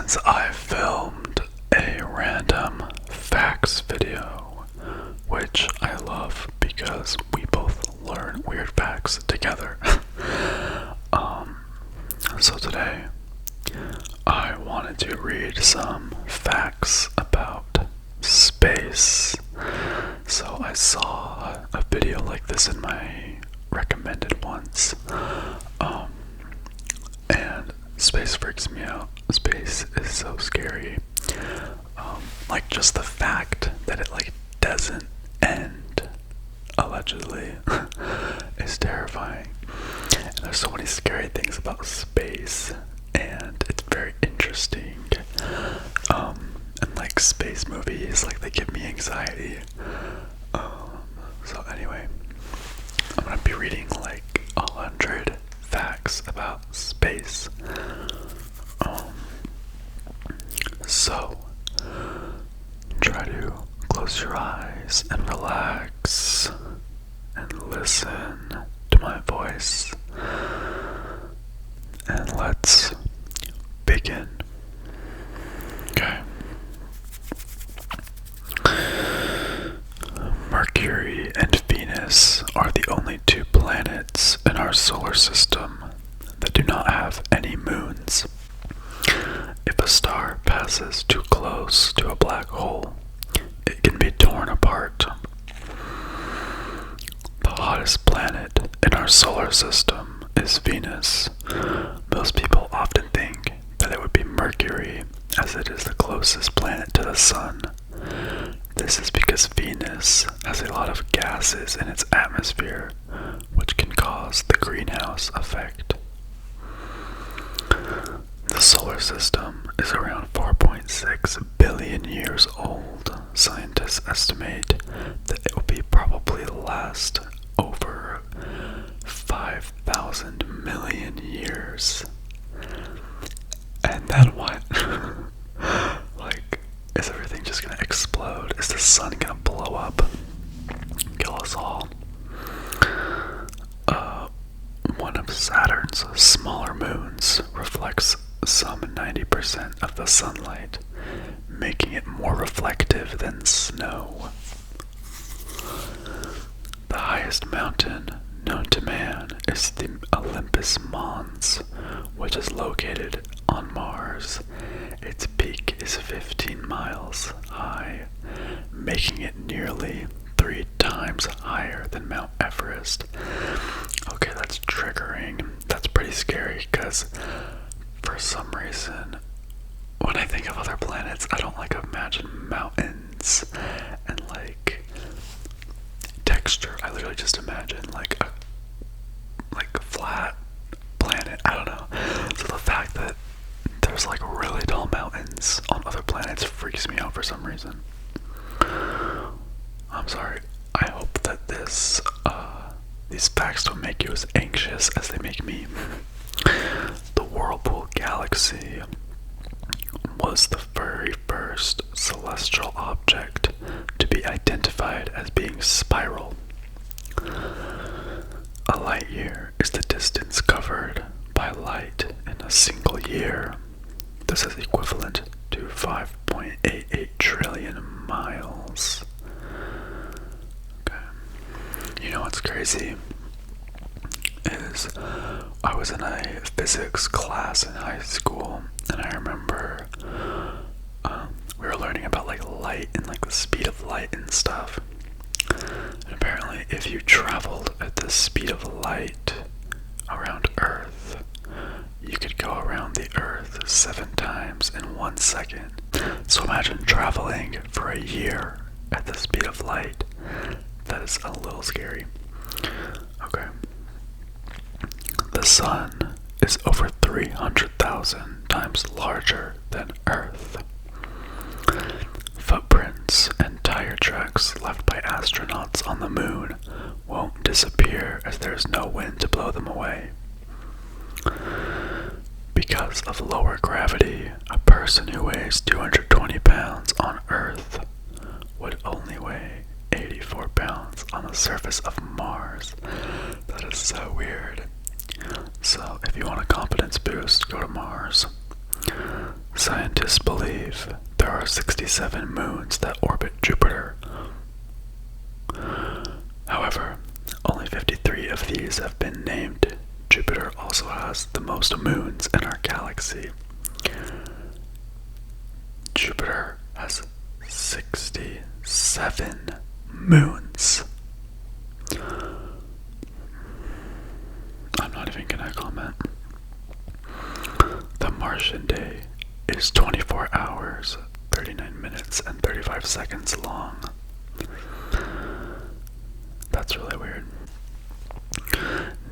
Friends, I filmed a random facts video, which I love because we both learn weird facts together. So today, I wanted to read some facts about space. So I saw a video like this in my recommended ones, and space freaks me out. Space is so scary. Like just the fact that it doesn't end, allegedly, is terrifying. And there's so many scary things about space, and it's very interesting. And space movies, they give me anxiety. So anyway, I'm gonna be reading 100 facts about space. So try to close your eyes and relax and listen to my voice. And let's begin. Okay. Mercury and Venus are the only two planets in our solar system that do not have any moons. If a star passes too close to a black hole, it can be torn apart. The hottest planet in our solar system is Venus. Most people often think that it would be Mercury, as it is the closest planet to the Sun. This is because Venus has a lot of gases in its atmosphere, which can cause the greenhouse effect. The solar system is around 4.6 billion years old. Scientists estimate that it will be probably last over 5,000 million years. And then what? Is everything just gonna explode? Is the sun gonna blow up? Kill us all? One of Saturn's smaller moons reflects some 90% of the sunlight, making it more reflective than snow. The highest mountain known to man is the Olympus Mons, which is located on Mars. Its peak is 15 miles high, making it nearly 3 times higher than Mount Everest. Okay, that's triggering. That's pretty scary because for some reason, when I think of other planets, I don't imagine mountains and texture. I literally just imagine a flat planet. I don't know. So the fact that there's really tall mountains on other planets freaks me out for some reason. I'm sorry. I hope that these facts don't make you as anxious as they make me. The Whirlpool Galaxy was the very first celestial object to be identified as being spiral. A light year is the distance covered by light in a single year. This is equivalent to 5.88 trillion miles. Okay. You know what's crazy is I was in a physics class in high school, and I remember we were learning about light and the speed of light and stuff. And apparently if you traveled at the speed of light around Earth, you could go around the Earth 7 times in 1 second. So imagine traveling for a year at the speed of light. That is a little scary. Okay. The Sun is over 300,000 times larger than Earth. Footprints and tire tracks left by astronauts on the moon won't disappear as there is no wind to blow them away. Because of lower gravity, a person who weighs 220 pounds on Earth would only weigh 84 pounds on the surface of Mars. That is so weird. So if you want a confidence boost, go to Mars. Scientists believe there are 67 moons that orbit Jupiter. However, only 53 of these have been named. Jupiter also has the most moons in our galaxy. Jupiter has 67 moons. I'm not even gonna comment. The Martian day is 24 hours, 39 minutes, and 35 seconds long. That's really weird.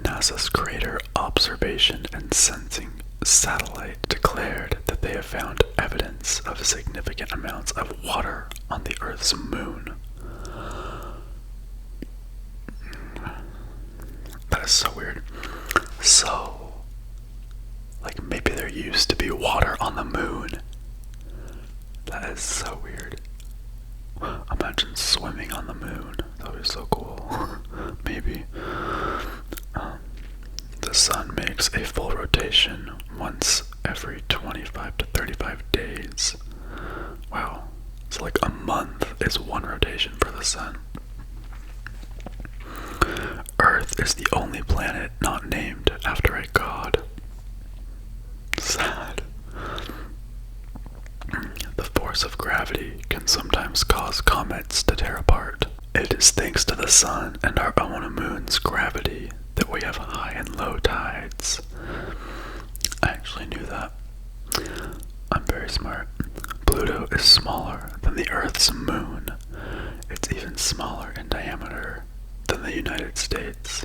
NASA's Crater Observation and Sensing Satellite declared that they have found evidence of significant amounts of water on the Earth's moon. That is so weird. So, like, maybe there used to be water on the moon. That is so weird. Imagine swimming on the moon. That would be so cool. Maybe. The sun makes a full rotation once every 25 to 35 days. Wow. So like a month is one rotation for the sun. Earth is the only planet not named after a god. Sad. The force of gravity can sometimes cause comets to tear apart. It is thanks to the sun and our own moon's gravity that we have high and low tides. I actually knew that. I'm very smart. Pluto is smaller than the Earth's moon. It's even smaller in diameter than the United States.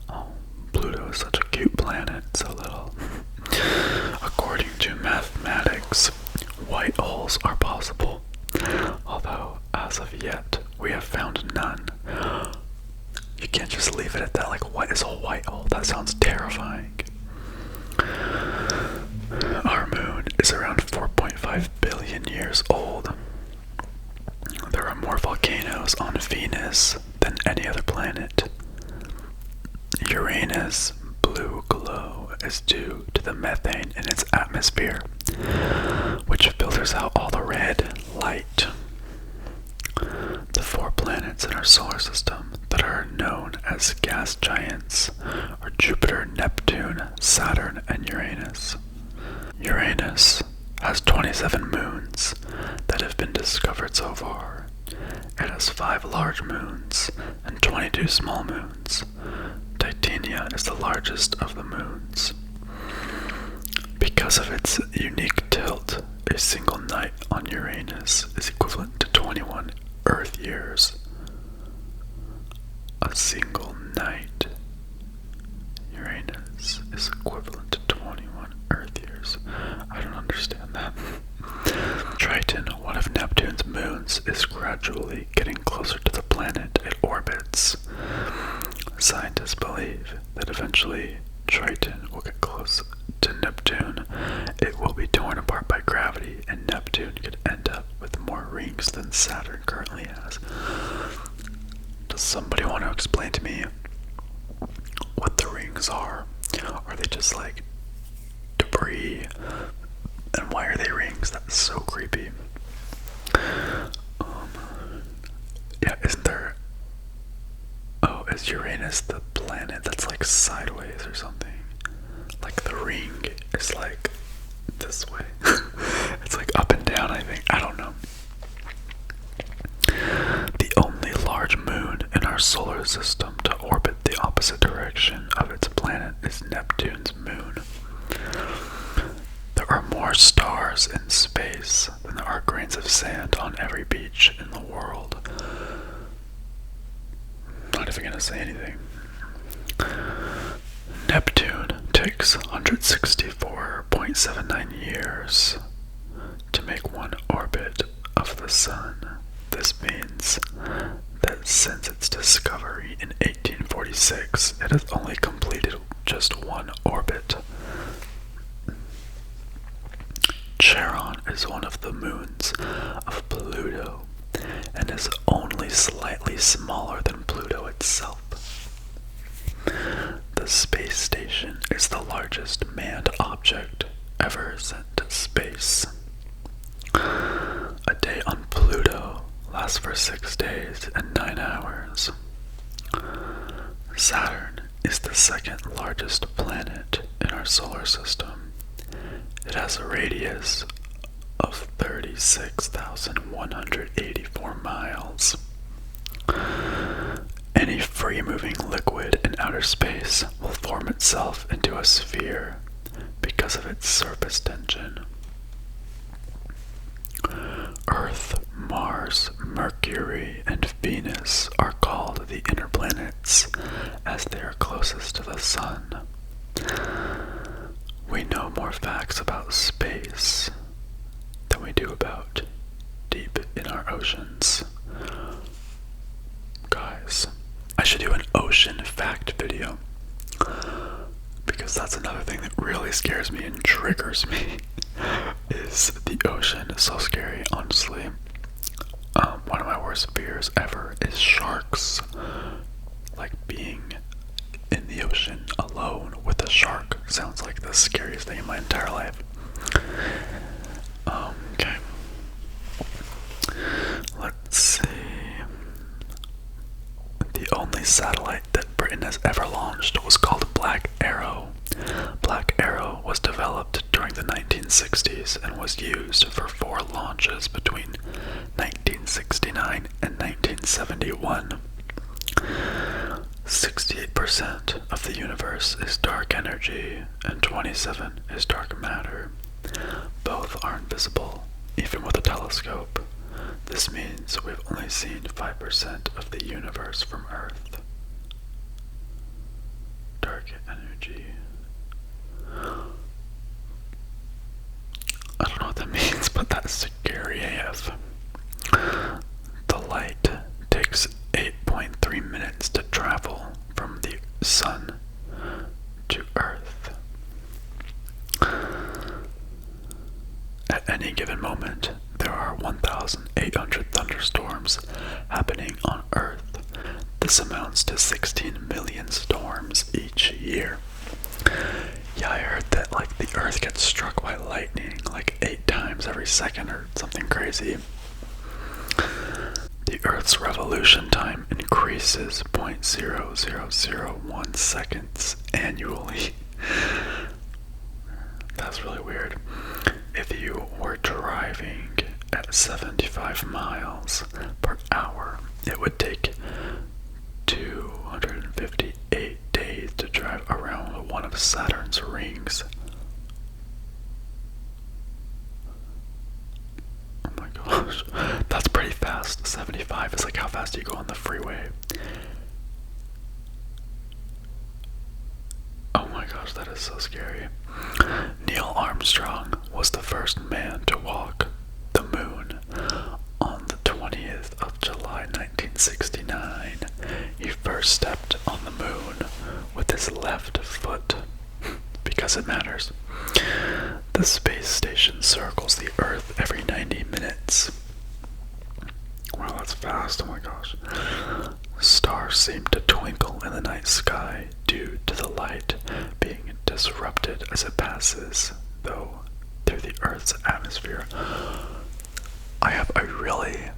Oh, Pluto is such a cute planet, so little. According to mathematics, white holes are possible, although as of yet we have found none. You can't just leave it at that, like, what is a white hole? That sounds terrifying. Our moon is around 4.5 billion years old. There are more volcanoes on Venus than any other planet. Uranus' blue glow is due to the methane in its atmosphere, which filters out all the red light. The 4 planets in our solar system that are known as gas giants are Jupiter, Neptune, Saturn, and Uranus. Uranus has 27 moons that have been discovered so far. It has 5 large moons and 22 small moons. Titania is the largest of the moons. Because of its unique tilt, a single night on Uranus is equivalent to 21 Earth years. A single night Uranus is equivalent to 21 Earth years. I don't understand that. Triton, one of Neptune's moons, is gradually getting closer to the planet it orbits. Scientists believe that eventually Triton will get close to Neptune. It will be torn apart by gravity, and Neptune could end up with more rings than Saturn currently has. Does somebody want to explain to me what the rings are? Are they just like debris? And why are they rings? That's so creepy. Yeah, isn't there... Oh, is Uranus the planet that's like sideways or something? Like the ring is like this way. It's like up and down, I think. I don't know. The only large moon in our solar system to orbit the opposite direction of its planet is Neptune's moon. There are more stars in space than there are grains of sand on every beach in the world. Not even gonna say anything. Neptune takes 164.79 years to make one orbit of the sun. This means that since its discovery in 1846, it has only completed just one orbit. Charon is one of the moons of Pluto and is only slightly smaller than Pluto itself. The space station is the largest manned object ever sent to space. A day on Pluto lasts for 6 days and 9 hours. Saturn is the second largest planet in our solar system. It has a radius of 36,184 miles. Any free-moving liquid in outer space will form itself into a sphere because of its surface tension. Earth, Mars, Mercury, and Venus are called the inner planets as they are closest to the Sun. We know more facts about space than we do about deep in our oceans. Guys, I should do an ocean fact video, because that's another thing that really scares me and triggers me. Is the ocean so scary, honestly. One of my worst fears ever is sharks. Like being in the ocean alone with a shark sounds like the scariest thing in my entire life. Okay. Let's see. The only satellite that Britain has ever launched was called Black Arrow. Black Arrow was developed during the 1960s and was used for 4 launches between 1969 and 1971. 68% of the universe is dark energy and 27% is dark matter. Both are invisible, even with a telescope. This means we've only seen 5% of the universe from Earth. Dark energy. I don't know what that means, but that's scary AF. The light takes 8.3 minutes to travel from the Sun to Earth. At any given moment, there are 1,800 thunderstorms happening on Earth. This amounts to 16 million storms each year. Yeah, I heard that the Earth gets struck by lightning 8 times every second or something crazy. The Earth's revolution time increases 0.0001 seconds annually. That's really weird. If you were driving at 75 miles per hour, it would take 258 days to drive around one of Saturn's rings. Oh my gosh, that's pretty fast. 75 is how fast you go on the freeway. Oh my gosh, that is so scary. Neil Armstrong was the first man to walk the moon on the 20th of July 1969. He first stepped on the moon with his left foot, because it matters. The space station circles the Earth every 90 minutes. Wow, that's fast, oh my gosh. Stars seem to twinkle in the night sky due to the light being disrupted as it passes, though, through the Earth's atmosphere. I have a really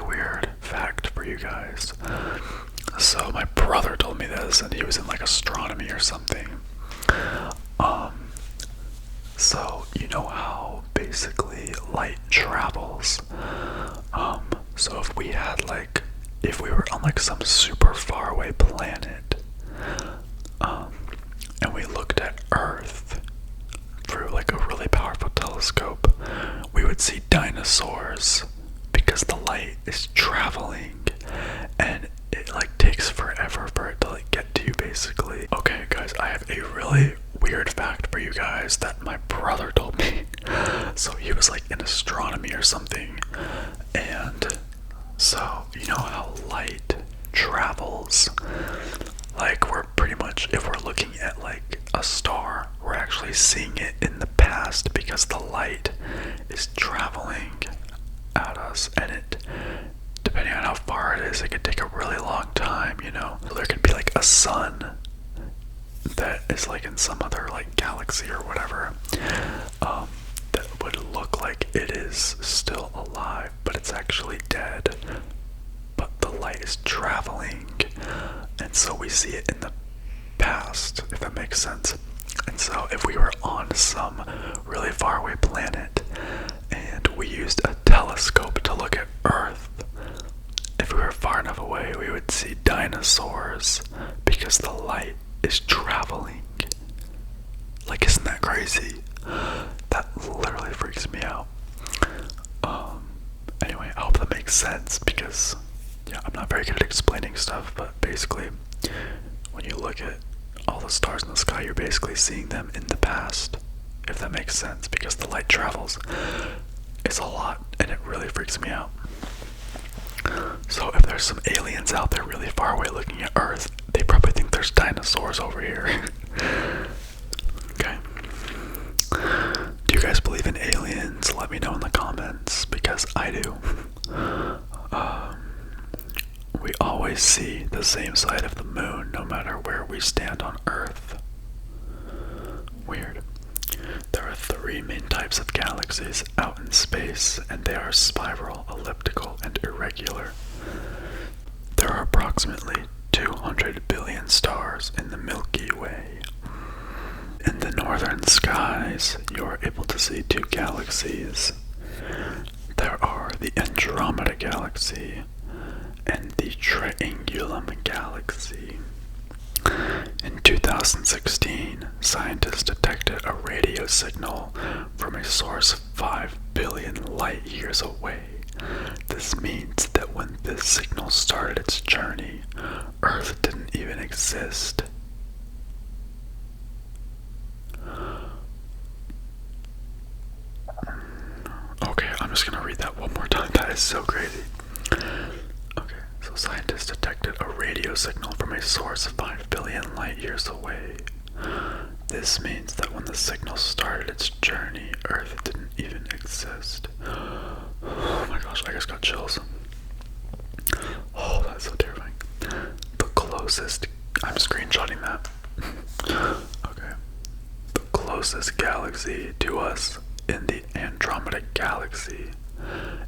weird fact for you guys. So my brother told me this, and he was in astronomy or something. So you know how basically light travels. So if we had if we were on some super far away planet, and we looked at Earth through a really powerful telescope, we would see dinosaurs, because the light is traveling and it takes forever for it to get to you basically. Okay guys, I have a really weird fact for you guys that my brother told me. So he was in astronomy or something, and so you know how light travels? We're pretty much, if we're looking at a star, we're actually seeing it in the past because the light is traveling at us, and it, depending on how far it is, it could take a really long time, So there could be a sun that is like in some other like galaxy or whatever, that would look like it is still alive, but it's actually dead. But the light is traveling, and so we see it in the past, if that makes sense. And so if we were on some really faraway planet and we used a telescope to look at Earth, if we were far enough away, we would see dinosaurs because the light is traveling. Like, isn't that crazy? That literally freaks me out. Anyway, I hope that makes sense because, yeah, I'm not very good at explaining stuff, but basically, when you look at all the stars in the sky, you're basically seeing them in the past, if that makes sense, because the light travels. It's a lot, and it really freaks me out. So if there's some aliens out there really far away looking at Earth, they probably think there's dinosaurs over here. Okay. Do you guys believe in aliens? Let me know in the comments, because I do. We always see the same side of the moon no matter where we stand on Earth. Weird. There are 3 main types of galaxies out in space, and they are spiral, elliptical, and irregular. There are approximately 200 billion stars in the Milky Way. In the northern skies, you are able to see 2 galaxies. There are the Andromeda Galaxy and the Triangulum Galaxy. In 2016, scientists detected a radio signal from a source 5 billion light years away. This means that when this signal started its journey, Earth didn't even exist. Okay, I'm just gonna read that one more time. That is so crazy. Okay, so scientists detected a radio signal from a source 5 billion light years away. This means that when the signal started its journey, Earth didn't even exist. Oh my gosh, I just got chills. Oh, that's so terrifying. The closest, I'm screenshotting that. Okay. The closest galaxy to us in the Andromeda Galaxy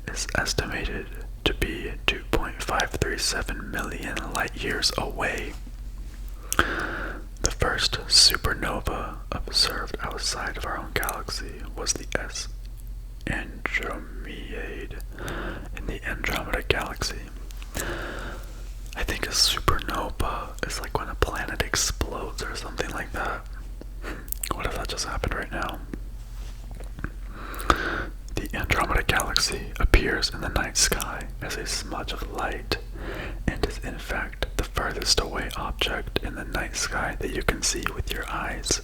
is estimated to be 2.537 million light years away. The first supernova observed outside of our own galaxy was the S Andromede in the Andromeda Galaxy. I think a supernova is like when a planet explodes or something like that. What if that just happened right now? The Andromeda Galaxy appears in the night sky as a smudge of light and is in fact the furthest away object in the night sky that you can see with your eyes.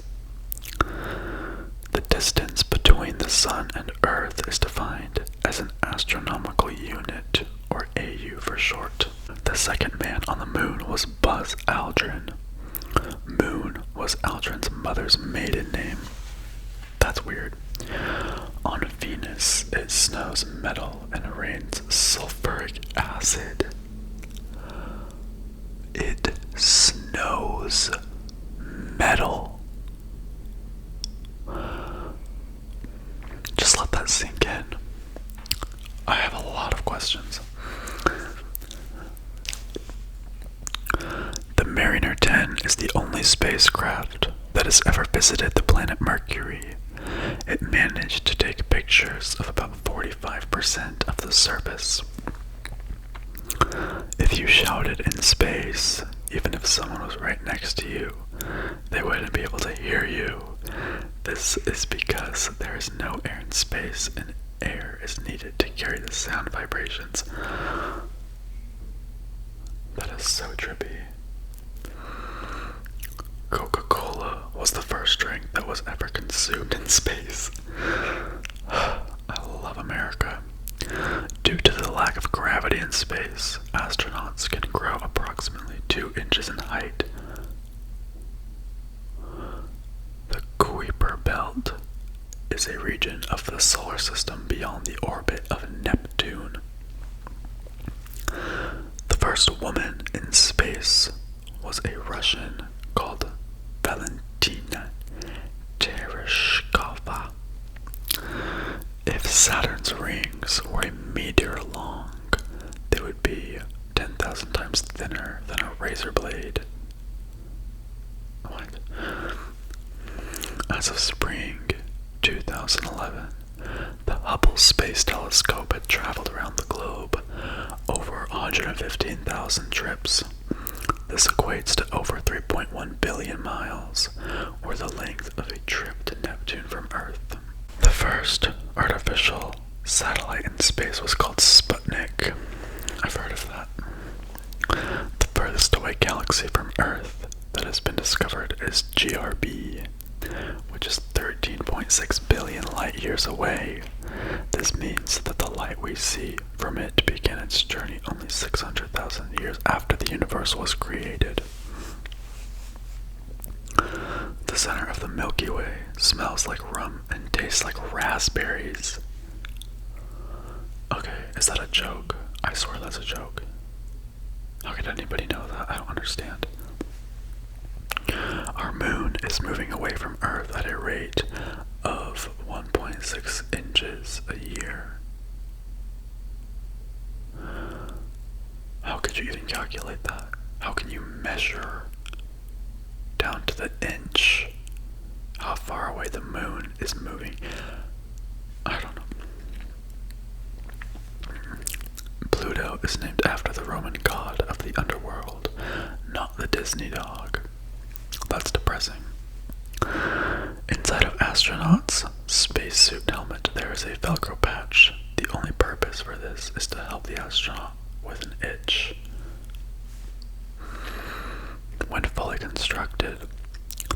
The distance between the Sun and Earth is defined as an astronomical unit, or AU for short. The second man on the moon was Buzz Aldrin. Moon was Aldrin's mother's maiden name. That's weird. On Venus, it snows metal and rains sulfuric acid. It snows metal. Just let that sink in. I have a lot of questions. The Mariner 10 is the only spacecraft that has ever visited the planet Mercury. It managed to take pictures of about 45% of the surface. If you shouted in space, even if someone was right next to you, they wouldn't be able to hear you. This is because there is no air in space and air is needed to carry the sound vibrations. That is so trippy. Coca-Cola was the first drink that was ever consumed in space. I love America. Due to the lack of gravity in space, astronauts can grow approximately 2 inches in height. The Kuiper Belt is a region of the solar system beyond the orbit of Neptune. The first woman in space was a Russian called Valentina Saturn's rings were a meteor long, they would be 10,000 times thinner than a razor blade. What? As of spring 2011, the Hubble Space Telescope had traveled around the globe over 115,000 trips. This equates to over 3.1 billion miles, or the length of a trip to Neptune from Earth. The first artificial satellite in space was called Sputnik. I've heard of that. The furthest away galaxy from Earth that has been discovered is GRB, which is 13.6 billion light years away. This means that the light we see from it began its journey only 600,000 years after the universe was created. The center of the Milky Way smells like rum and tastes like raspberries. Okay, is that a joke? I swear that's a joke. How could anybody know that? I don't understand. Our moon is moving away from Earth at a rate of 1.6 inches a year. How could you even calculate that? How can you measure down to the inch how far away the moon is moving? I don't know. Pluto is named after the Roman god of the underworld, not the Disney dog. That's depressing. Inside of astronauts' spacesuit helmet, there is a Velcro patch. The only purpose for this is to help the astronaut with an itch. When fully constructed,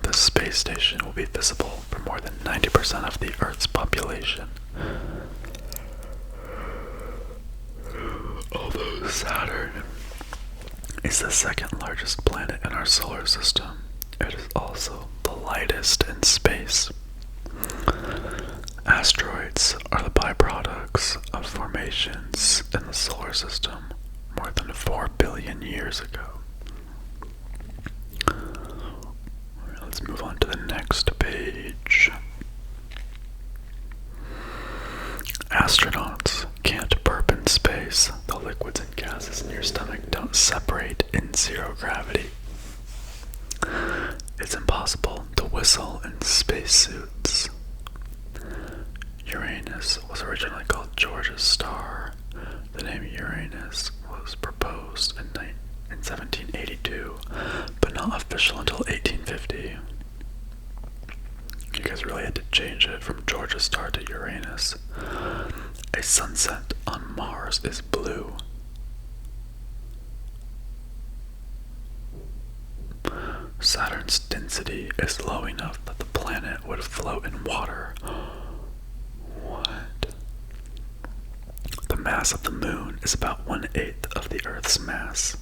the space station will be visible for more than 90% of the Earth's population. Although Saturn is the second largest planet in our solar system, it is also the lightest in space. Asteroids are the byproducts of formations in the solar system more than 4 billion years ago. Let's move on to the next page. Astronauts can't burp in space. The liquids and gases in your stomach don't separate in zero gravity. It's impossible to whistle in spacesuits. Uranus was originally called George's star. The name Uranus was proposed in 1782, but not official until 1850. You guys really had to change it from George's star to Uranus. A sunset on Mars is blue. Saturn's density is low enough that the planet would float in water. What? The mass of the moon is about 1/8 of the Earth's mass.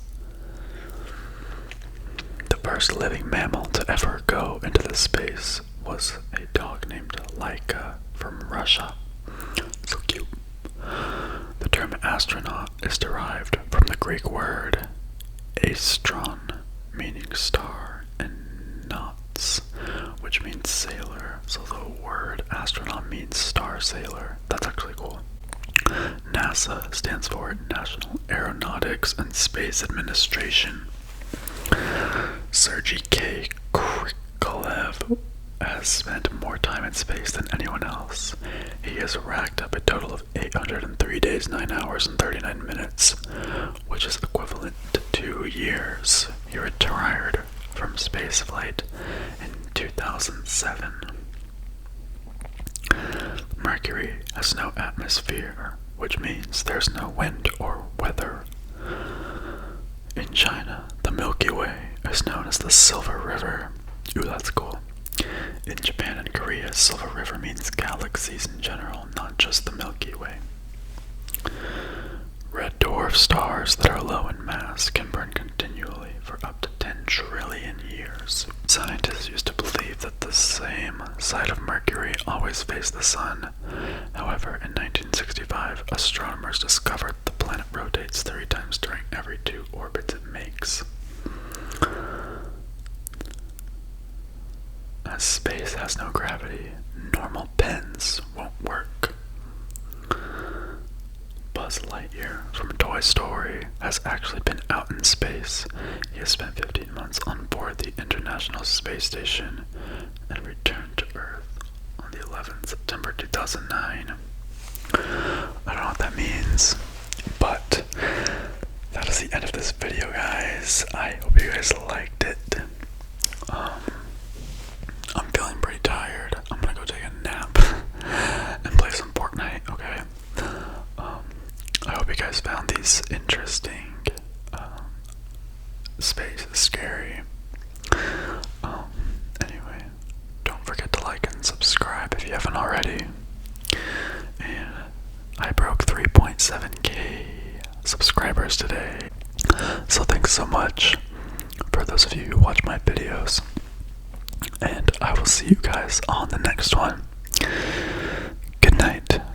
The first living mammal to ever go into the space was a dog named Laika from Russia. So cute. The term astronaut is derived from the Greek word astron, meaning star, and nauts, which means sailor. So the word astronaut means star sailor. That's actually cool. NASA stands for National Aeronautics and Space Administration. Sergei K. Krikalev has spent more time in space than anyone else. He has racked up a total of 803 days, 9 hours, and 39 minutes, which is equivalent to 2 years. He retired from spaceflight in 2007. Mercury has no atmosphere, which means there's no wind or weather. In China, the Milky Way is known as the Silver River. Ooh, that's cool. In Japan and Korea, Silver River means galaxies in general, not just the Milky Way. Red dwarf stars that are low in mass can burn continually for up to 10 trillion years. Scientists used to believe that the same side of Mercury always faced the sun. However, in 1965, astronomers discovered the planet rotates 3 times during every 2 orbits it makes. As space has no gravity, normal pens won't work. Buzz Lightyear from Toy Story has actually been out in space. He has spent 15 months on board the International Space Station and returned to Earth on the 11th September 2009. I don't know what that means, but that is the end of this video, guys. I hope you guys liked it. I'm feeling pretty tired. I'm gonna go take a nap and play some Fortnite, okay? I hope you guys found these interesting. Space is scary. Anyway, don't forget to like and subscribe if you haven't already. And I broke 3.7k subscribers today. So thanks so much for those of you who watch my videos. And I will see you guys on the next one.